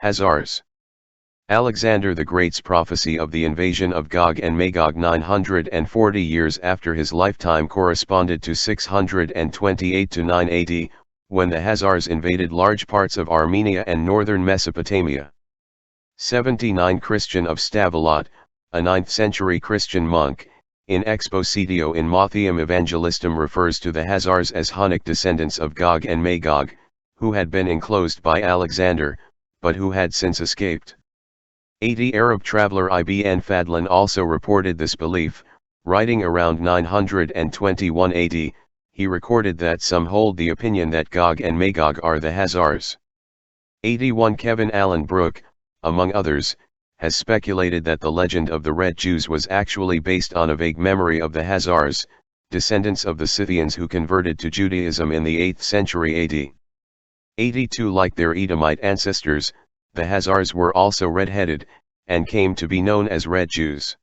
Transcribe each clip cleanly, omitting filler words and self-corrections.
Khazars. Alexander the Great's prophecy of the invasion of Gog and Magog 940 years after his lifetime corresponded to 628 to 980, when the Khazars invaded large parts of Armenia and northern Mesopotamia. 79 Christian of Stavelot, a 9th-century Christian monk, in Expositio in Mattheum Evangelistum refers to the Khazars as Hunnic descendants of Gog and Magog, who had been enclosed by Alexander, but who had since escaped. 80 Arab traveler Ibn Fadlan also reported this belief, writing around 921 AD, he recorded that some hold the opinion that Gog and Magog are the Khazars. 81 Kevin Allen Brooke, among others, has speculated that the legend of the Red Jews was actually based on a vague memory of the Khazars, descendants of the Scythians who converted to Judaism in the 8th century AD. 82 Like their Edomite ancestors, the Khazars were also red-headed, and came to be known as Red Jews.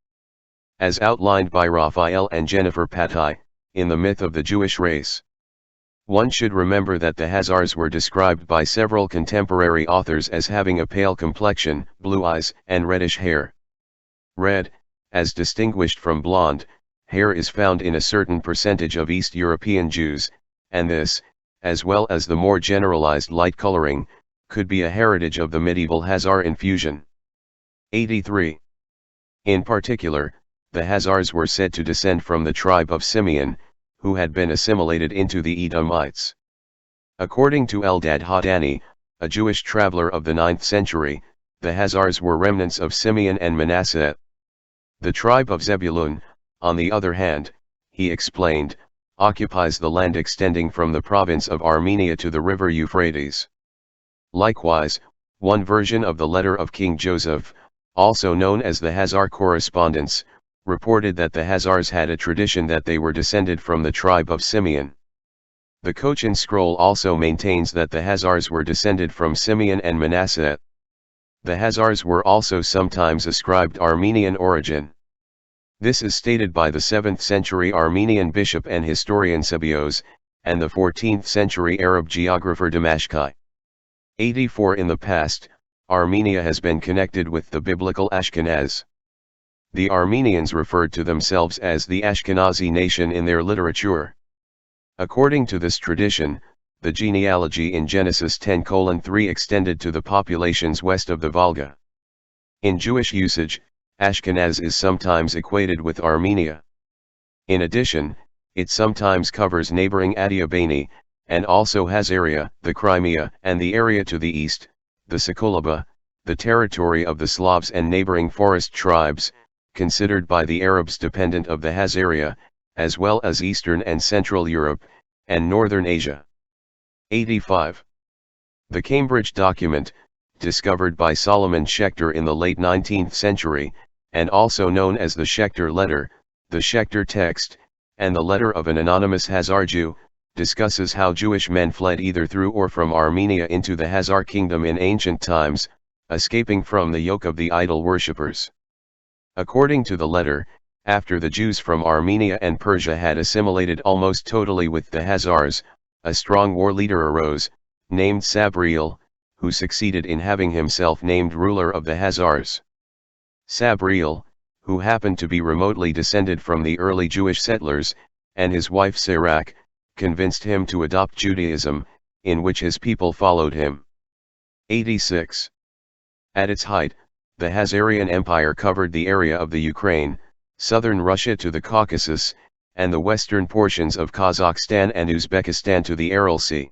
As outlined by Raphael and Jennifer Patai, in the myth of the Jewish race. One should remember that the Khazars were described by several contemporary authors as having a pale complexion, blue eyes, and reddish hair. Red, as distinguished from blonde, hair is found in a certain percentage of East European Jews, and this, as well as the more generalized light coloring, could be a heritage of the medieval Khazar infusion. 83. In particular, the Khazars were said to descend from the tribe of Simeon, who had been assimilated into the Edomites. According to Eldad Hadani, a Jewish traveler of the 9th century, the Khazars were remnants of Simeon and Manasseh. The tribe of Zebulun, on the other hand, he explained, occupies the land extending from the province of Armenia to the river Euphrates. Likewise, one version of the letter of King Joseph, also known as the Khazar Correspondence, reported that the Khazars had a tradition that they were descended from the tribe of Simeon. The Cochin Scroll also maintains that the Khazars were descended from Simeon and Manasseh. The Khazars were also sometimes ascribed Armenian origin. This is stated by the 7th century Armenian bishop and historian Sebios, and the 14th century Arab geographer Damashki. 84 In the past, Armenia has been connected with the biblical Ashkenaz. The Armenians referred to themselves as the Ashkenazi nation in their literature. According to this tradition, the genealogy in Genesis 10:3 extended to the populations west of the Volga. In Jewish usage, Ashkenaz is sometimes equated with Armenia. In addition, it sometimes covers neighboring Adiabani, and also Khazaria, the Crimea, and the area to the east, the Sokolaba, the territory of the Slavs and neighboring forest tribes, considered by the Arabs dependent of the Khazaria, as well as Eastern and Central Europe, and Northern Asia. 85. The Cambridge document, discovered by Solomon Schechter in the late 19th century, and also known as the Schechter letter, the Schechter text, and the letter of an anonymous Khazar Jew, discusses how Jewish men fled either through or from Armenia into the Khazar kingdom in ancient times, escaping from the yoke of the idol worshippers. According to the letter, after the Jews from Armenia and Persia had assimilated almost totally with the Khazars, a strong war leader arose, named Sabriel, who succeeded in having himself named ruler of the Khazars. Sabriel, who happened to be remotely descended from the early Jewish settlers, and his wife Sirach, convinced him to adopt Judaism, in which his people followed him. 86. At its height, the Khazarian Empire covered the area of the Ukraine, southern Russia to the Caucasus, and the western portions of Kazakhstan and Uzbekistan to the Aral Sea.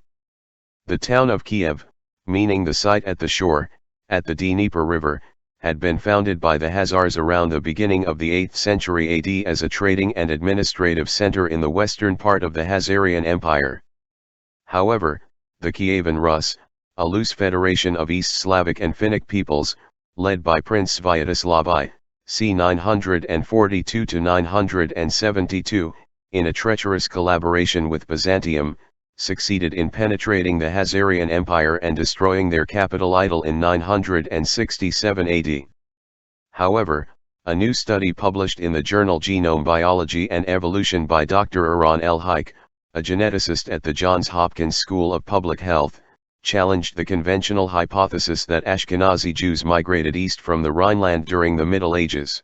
The town of Kiev, meaning the site at the shore, at the Dnieper River, had been founded by the Khazars around the beginning of the 8th century AD as a trading and administrative center in the western part of the Khazarian Empire. However, the Kievan Rus, a loose federation of East Slavic and Finnic peoples, led by Prince Sviatoslav I, c. 942–972, in a treacherous collaboration with Byzantium, succeeded in penetrating the Khazarian Empire and destroying their capital idol in 967 AD. However, a new study published in the journal Genome Biology and Evolution by Dr. Eran L. Haik, a geneticist at the Johns Hopkins School of Public Health, challenged the conventional hypothesis that Ashkenazi Jews migrated east from the Rhineland during the Middle Ages.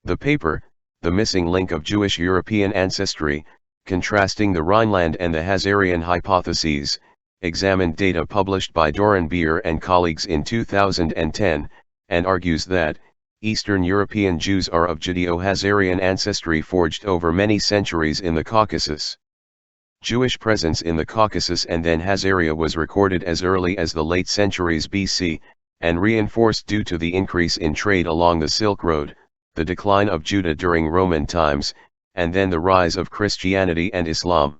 The paper, The Missing Link of Jewish European Ancestry, Contrasting the Rhineland and the Khazarian Hypotheses, examined data published by Doron Beer and colleagues in 2010, and argues that Eastern European Jews are of Judeo-Khazarian ancestry forged over many centuries in the Caucasus. Jewish presence in the Caucasus and then Khazaria was recorded as early as the late centuries BC, and reinforced due to the increase in trade along the Silk Road, the decline of Judah during Roman times, and then the rise of Christianity and Islam.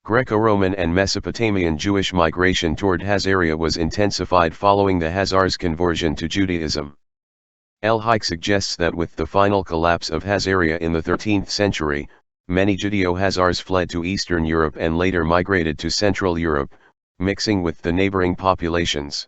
Greco-Roman and Mesopotamian Jewish migration toward Khazaria was intensified following the Khazars' conversion to Judaism. El-Haik suggests that with the final collapse of Khazaria in the 13th century, many Judeo-Khazars fled to Eastern Europe and later migrated to Central Europe, mixing with the neighboring populations.